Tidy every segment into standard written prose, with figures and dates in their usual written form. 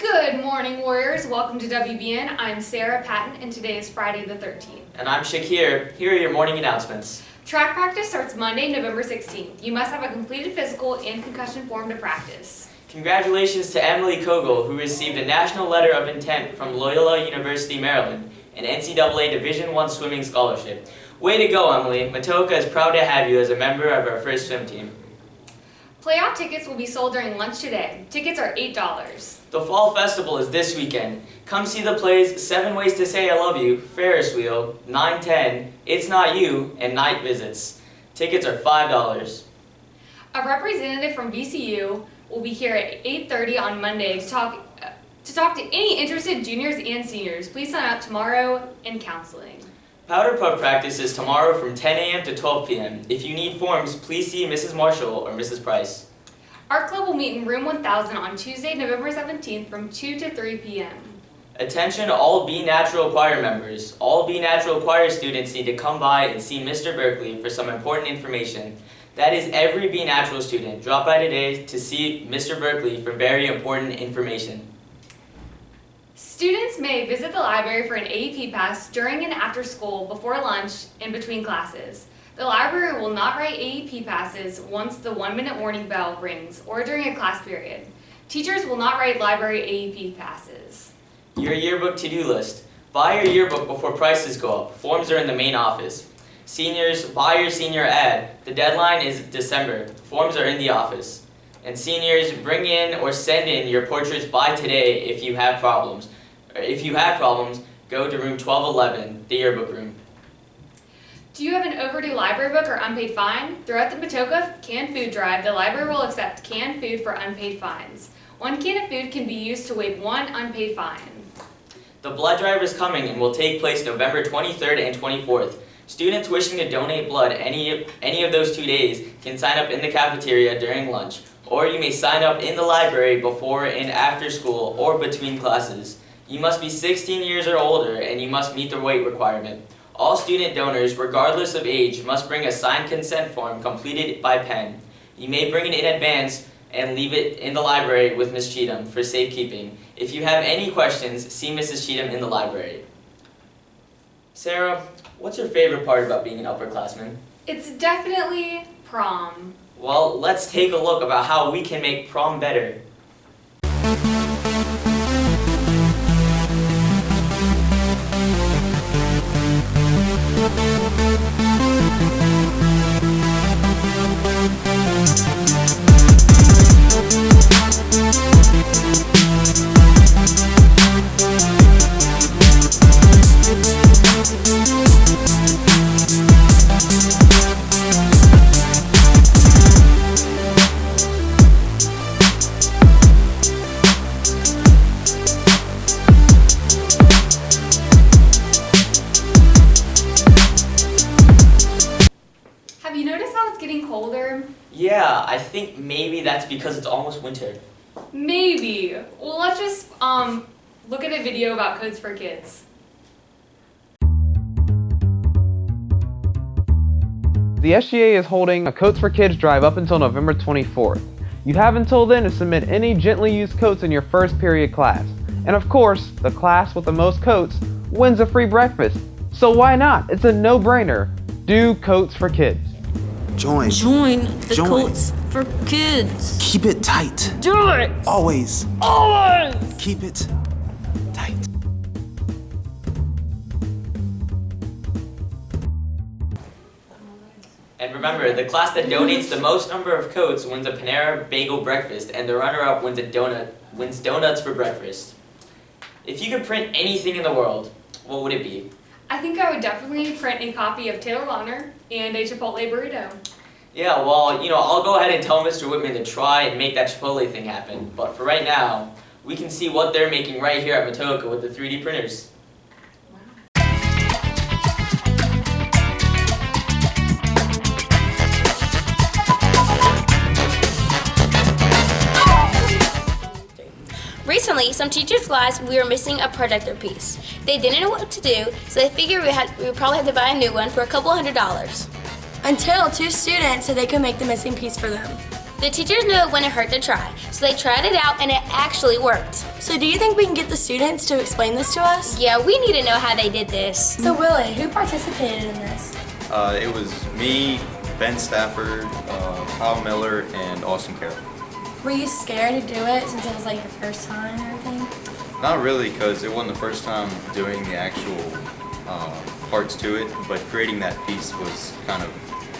Good morning, Warriors. Welcome to WBN. I'm Sarah Patton, and today is Friday the 13th. And I'm Shakir. Here are your morning announcements. Track practice starts Monday, November 16th. You must have a completed physical and concussion form to practice. Congratulations to Emily Kogel, who received a National Letter of Intent from Loyola University, Maryland, an NCAA Division I swimming scholarship. Way to go, Emily. Matoaca is proud to have you as a member of our first swim team. Playoff tickets will be sold during lunch today. Tickets are $8. The Fall Festival is this weekend. Come see the plays 7 Ways to Say I Love You, Ferris Wheel, 9/10, It's Not You, and Night Visits. Tickets are $5. A representative from VCU will be here at 8:30 on Monday to talk to any interested juniors and seniors. Please sign up tomorrow in counseling. Powder Puff practice is tomorrow from 10 a.m. to 12 p.m. If you need forms, please see Mrs. Marshall or Mrs. Price. Art Club will meet in room 1000 on Tuesday, November 17th from 2 to 3 p.m. Attention all Be Natural Choir members. All Be Natural Choir students need to come by and see Mr. Berkeley for some important information. That is every Be Natural student. Drop by today to see Mr. Berkeley for very important information. Students may visit the library for an AEP pass during and after school, before lunch, and between classes. The library will not write AEP passes once the 1-minute warning bell rings or during a class period. Teachers will not write library AEP passes. Your yearbook to-do list. Buy your yearbook before prices go up. Forms are in the main office. Seniors, buy your senior ad. The deadline is December. Forms are in the office. And seniors, bring in or send in your portraits by today if you have problems. If you have problems, go to room 1211, the yearbook room. Do you have an overdue library book or unpaid fine? Throughout the Matoaca canned food drive, the library will accept canned food for unpaid fines. 1 can of food can be used to waive 1 unpaid fine. The blood drive is coming and will take place November 23rd and 24th. Students wishing to donate blood any of those 2 days can sign up in the cafeteria during lunch, or you may sign up in the library before and after school or between classes. You must be 16 years or older and you must meet the weight requirement. All student donors, regardless of age, must bring a signed consent form completed by pen. You may bring it in advance and leave it in the library with Ms. Cheatham for safekeeping. If you have any questions, see Mrs. Cheatham in the library. Sarah, what's your favorite part about being an upperclassman? It's definitely prom. Well, let's take a look about how we can make prom better. Have you noticed how it's getting colder? Yeah, I think maybe that's because it's almost winter. Maybe. Well, let's just look at a video about Codes for Kids. The SGA is holding a Coats for Kids drive up until November 24th. You have until then to submit any gently used coats in your first period class. And of course, the class with the most coats wins a free breakfast. So why not? It's a no-brainer. Do Coats for Kids. Join the Coats for Kids. Keep it tight. Do it! Always. Always! Keep it tight. And remember, the class that donates the most number of coats wins a Panera Bagel breakfast, and the runner-up wins donuts for breakfast. If you could print anything in the world, what would it be? I think I would definitely print a copy of Taylor Lautner and a Chipotle burrito. Yeah, well, I'll go ahead and tell Mr. Whitman to try and make that Chipotle thing happen. But for right now, we can see what they're making right here at Matoaca with the 3D printers. Recently, some teachers realized we were missing a projector piece. They didn't know what to do, so they figured we would probably have to buy a new one for a couple $100. Until 2 students said they could make the missing piece for them. The teachers knew it wouldn't hurt to try, so they tried it out and it actually worked. So do you think we can get the students to explain this to us? Yeah, we need to know how they did this. So Willie, who participated in this? It was me, Ben Stafford, Kyle Miller, and Austin Carroll. Were you scared to do it since it was like your first time and everything? Not really, because it wasn't the first time doing the actual parts to it, but creating that piece was kind of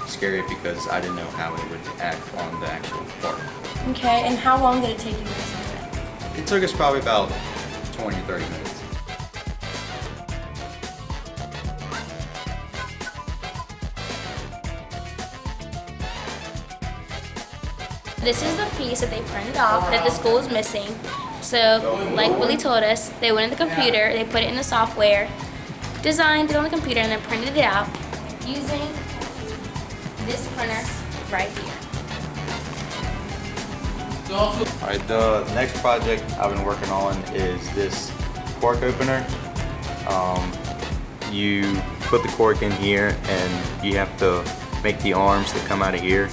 scary because I didn't know how it would act on the actual part. Okay, and how long did it take you to do it? It took us probably about 20 or 30 minutes. This is the piece that they printed off that the school is missing. So, like Willie told us, they went in the computer, they put it in the software, designed it on the computer, and then printed it out using this printer right here. Alright, the next project I've been working on is this cork opener. You put the cork in here and you have to make the arms that come out of here,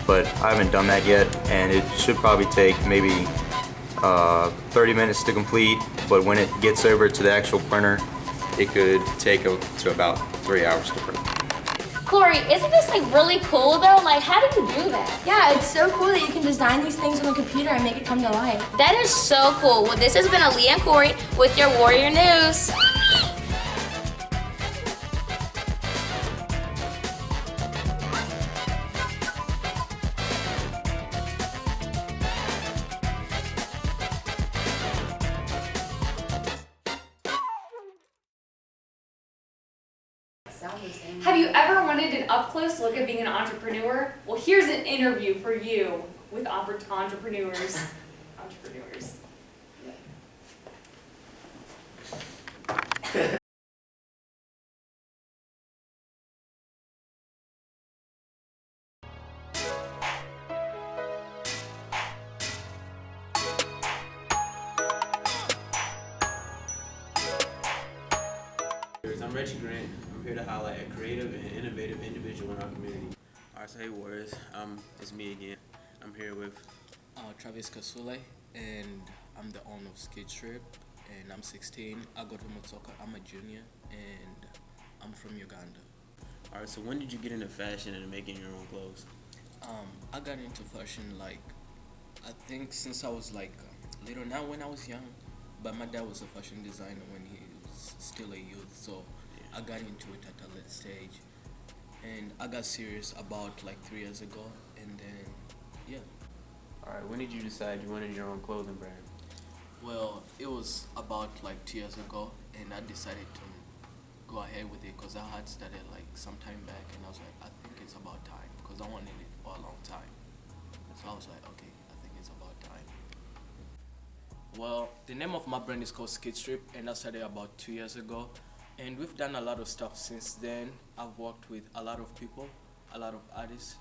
but I haven't done that yet, and it should probably take maybe 30 minutes to complete, but when it gets over to the actual printer, it could take to about 3 hours to print. Corey, isn't this like really cool though? Like, how do you do that? Yeah, it's so cool that you can design these things on the computer and make it come to life. That is so cool. Well, this has been Aaliyah and Corey with your Warrior News. Have you ever wanted an up-close look at being an entrepreneur? Well, here's an interview for you with entrepreneurs. I'm Reggie Grant. I'm here to highlight a creative and innovative individual in our community. Alright, so hey Warriors, it's me again. I'm here with Travis Kasule, and I'm the owner of Skid Strip, and I'm 16. I go to Motoko. I'm a junior, and I'm from Uganda. Alright, so when did you get into fashion and making your own clothes? I got into fashion like, I think since I was like little, not when I was young, but my dad was a fashion designer when he was still a youth, so I got into it at a late stage, and I got serious about like 3 years ago, and then yeah. Alright, when did you decide you wanted your own clothing brand? Well, it was about like 2 years ago, and I decided to go ahead with it because I had started like some time back, and I was like, I think it's about time, because I wanted it for a long time. So I was like, okay, I think it's about time. Well, the name of my brand is called Skid Strip, and I started about 2 years ago. And we've done a lot of stuff since then. I've worked with a lot of people, a lot of artists,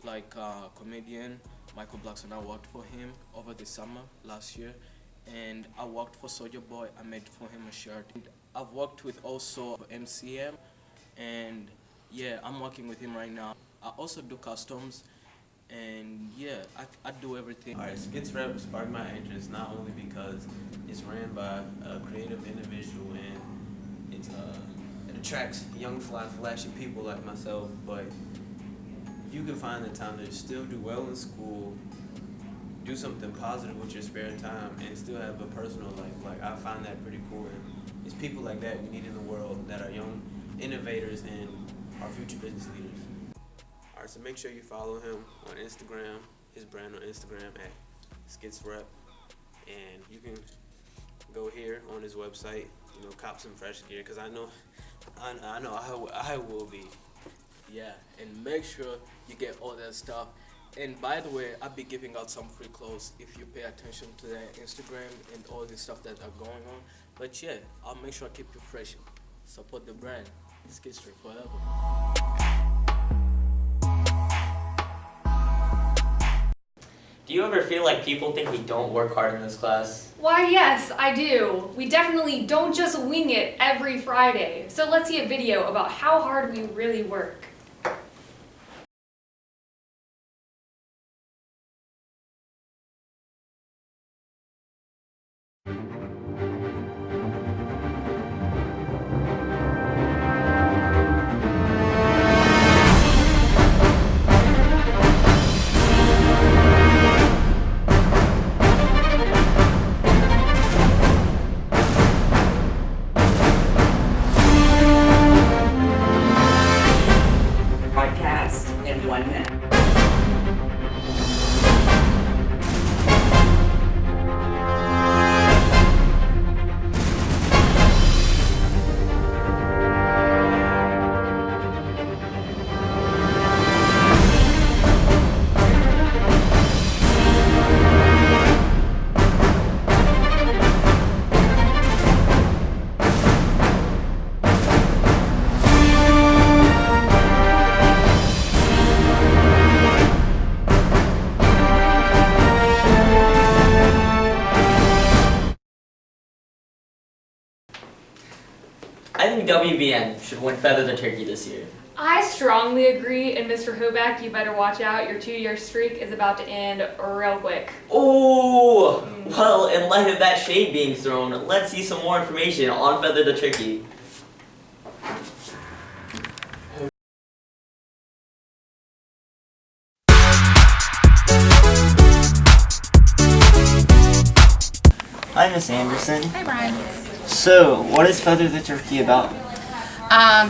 like comedian Michael Blackson. I worked for him over the summer last year, and I worked for Soulja Boy. I made for him a shirt. And I've worked with also MCM, and yeah, I'm working with him right now. I also do customs, and yeah, I do everything. Alright, Skid Strip sparked my interest not only because it's ran by a creative individual and it attracts young, flashy people like myself, but if you can find the time to still do well in school, do something positive with your spare time, and still have a personal life, like I find that pretty cool. And it's people like that we need in the world that are young innovators and our future business leaders. Alright, so make sure you follow him on Instagram, his brand on Instagram at SkidsRep, and you can go here on his website, you know, cop some fresh gear, because I know I will be. Yeah, and make sure you get all that stuff. And by the way, I'll be giving out some free clothes if you pay attention to the Instagram and all the stuff that are going on. But yeah, I'll make sure I keep you fresh. Support the brand. Skid Strip forever. Do you ever feel like people think we don't work hard in this class? Why, yes, I do. We definitely don't just wing it every Friday. So let's see a video about how hard we really work. I think WBN should win Feather the Turkey this year. I strongly agree, and Mr. Hoback, you better watch out. Your 2-year streak is about to end real quick. Oh, well, in light of that shade being thrown, let's see some more information on Feather the Turkey. Hi, Miss Anderson. Hi, Brian. So, what is Feather the Turkey about?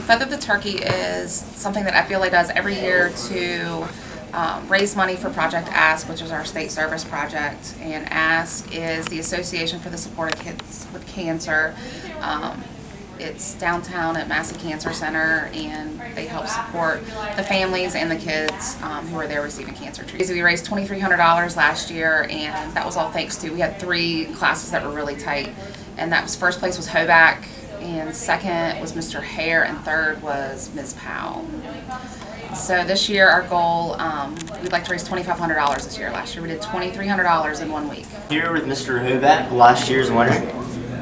Feather the Turkey is something that FBLA does every year to raise money for Project ASK, which is our state service project. And ASK is the Association for the Support of Kids with Cancer. It's downtown at Massey Cancer Center, and they help support the families and the kids who are there receiving cancer treatment. We raised $2,300 last year, and that was all thanks to, we had 3 classes that were really tight. And that was, first place was Hoback, and second was Mr. Hare, and third was Ms. Powell. So this year our goal, we'd like to raise $2,500 this year. Last year we did $2,300 in 1 week. Here with Mr. Hoback, last year's winner.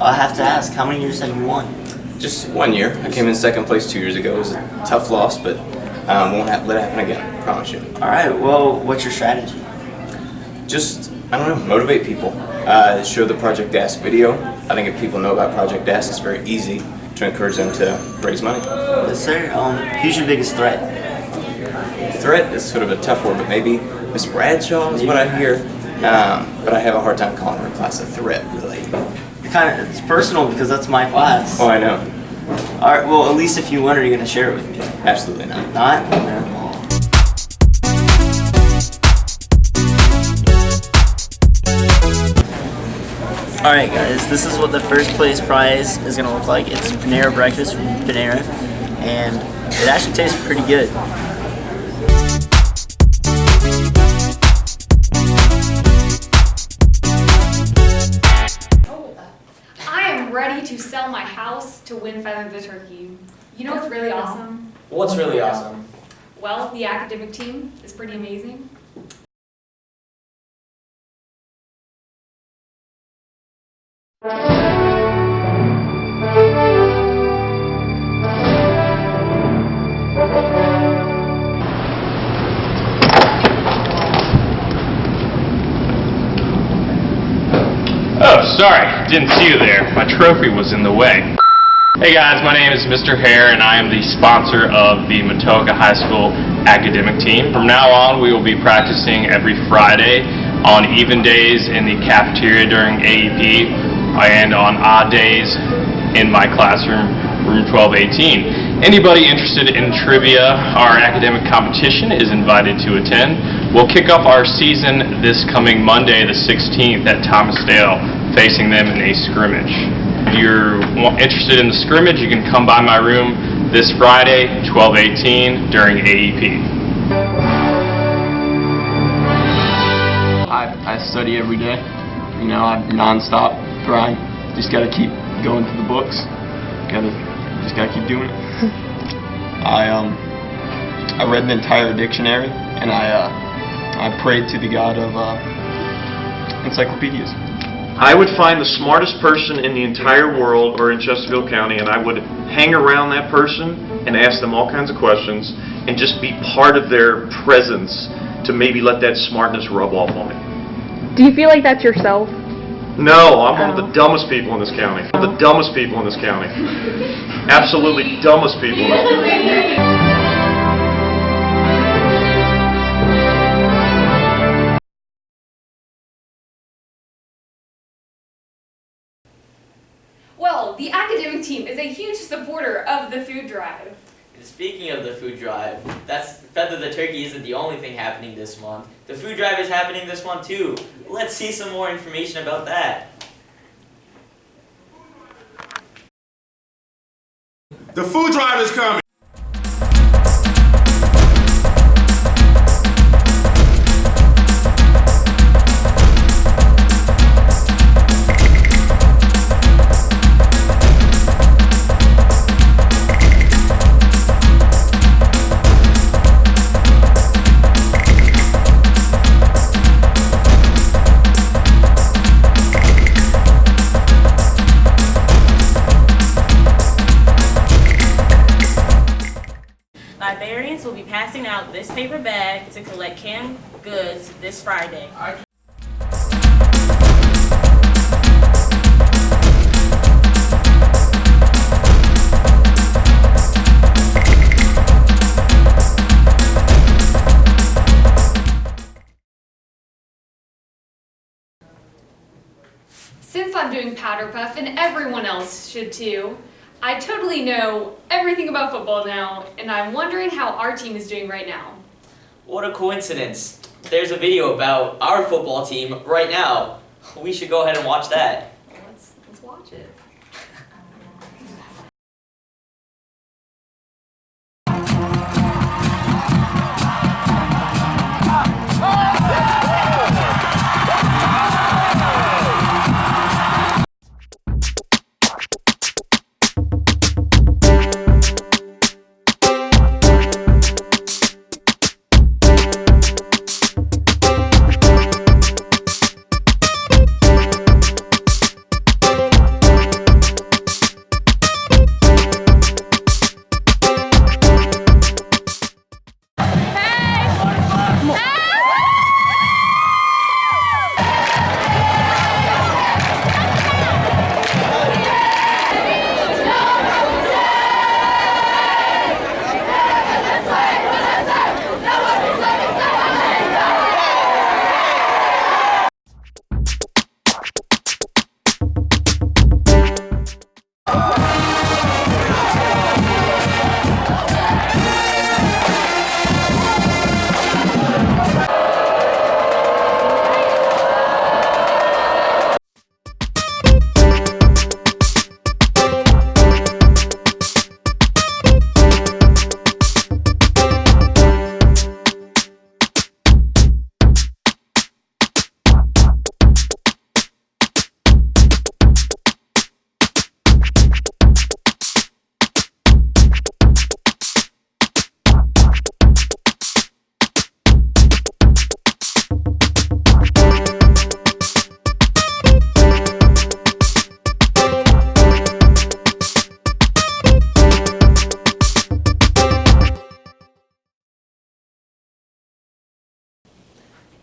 I have to ask, how many years have you won? Just 1 year. I came in second place 2 years ago. It was a tough loss, but won't let it happen again. I promise you. All right. Well, what's your strategy? Just, I don't know, motivate people. Show the Project ASK video. I think if people know about Project ASK, it's very easy to encourage them to raise money. Yes, sir. Who's your biggest threat? Threat is sort of a tough word, but maybe Miss Bradshaw is what I hear. But I have a hard time calling her class a threat, really. It's personal because that's my class. Oh, I know. All right. Well, at least if you win, are you going to share it with me? Absolutely not. Not? No. Alright guys, this is what the first place prize is going to look like. It's Panera Breakfast from Panera, and it actually tastes pretty good. I am ready to sell my house to win Feather the Turkey. You know what's really awesome? What's really awesome? Well, the academic team is pretty amazing. Oh, sorry, didn't see you there. My trophy was in the way. Hey guys, my name is Mr. Hare, and I am the sponsor of the Matoaca High School academic team. From now on, we will be practicing every Friday, on even days in the cafeteria during AEP, and on odd days in my classroom, room 1218. Anybody interested in trivia, our academic competition is invited to attend. We'll kick off our season this coming Monday, the 16th, at Thomasdale, facing them in a scrimmage. If you're interested in the scrimmage, you can come by my room this Friday, 1218, during AEP. I study every day. You know, I non-stop grind. Just gotta keep going through the books. Just gotta keep doing it. I read the entire dictionary, and I prayed to the God of encyclopedias. I would find the smartest person in the entire world or in Chesterfield County, and I would hang around that person and ask them all kinds of questions and just be part of their presence to maybe let that smartness rub off on me. Do you feel like that's yourself? No, I'm one of the dumbest people in this county. The dumbest people in this county. Absolutely dumbest people in this county. Well, the academic team is a huge supporter of the food drive. And speaking of the food drive, Feather the Turkey isn't the only thing happening this month. The food drive is happening this month too. Let's see some more information about that. The food drive is coming. librarians will be passing out this paper bag to collect canned goods this Friday. Since I'm doing Powder Puff and everyone else should too, I totally know everything about football now, and I'm wondering how our team is doing right now. What a coincidence. There's a video about our football team right now. We should go ahead and watch that. Let's watch it.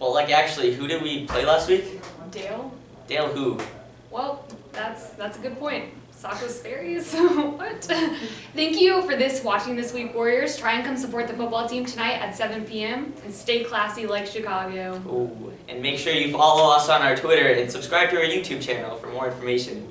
Well, like actually, who did we play last week? Dale? Dale who? Well, that's a good point. Sacco's Fairies? What? Thank you for watching this week, Warriors. Try and come support the football team tonight at 7 p.m. and stay classy like Chicago. Ooh, and make sure you follow us on our Twitter and subscribe to our YouTube channel for more information.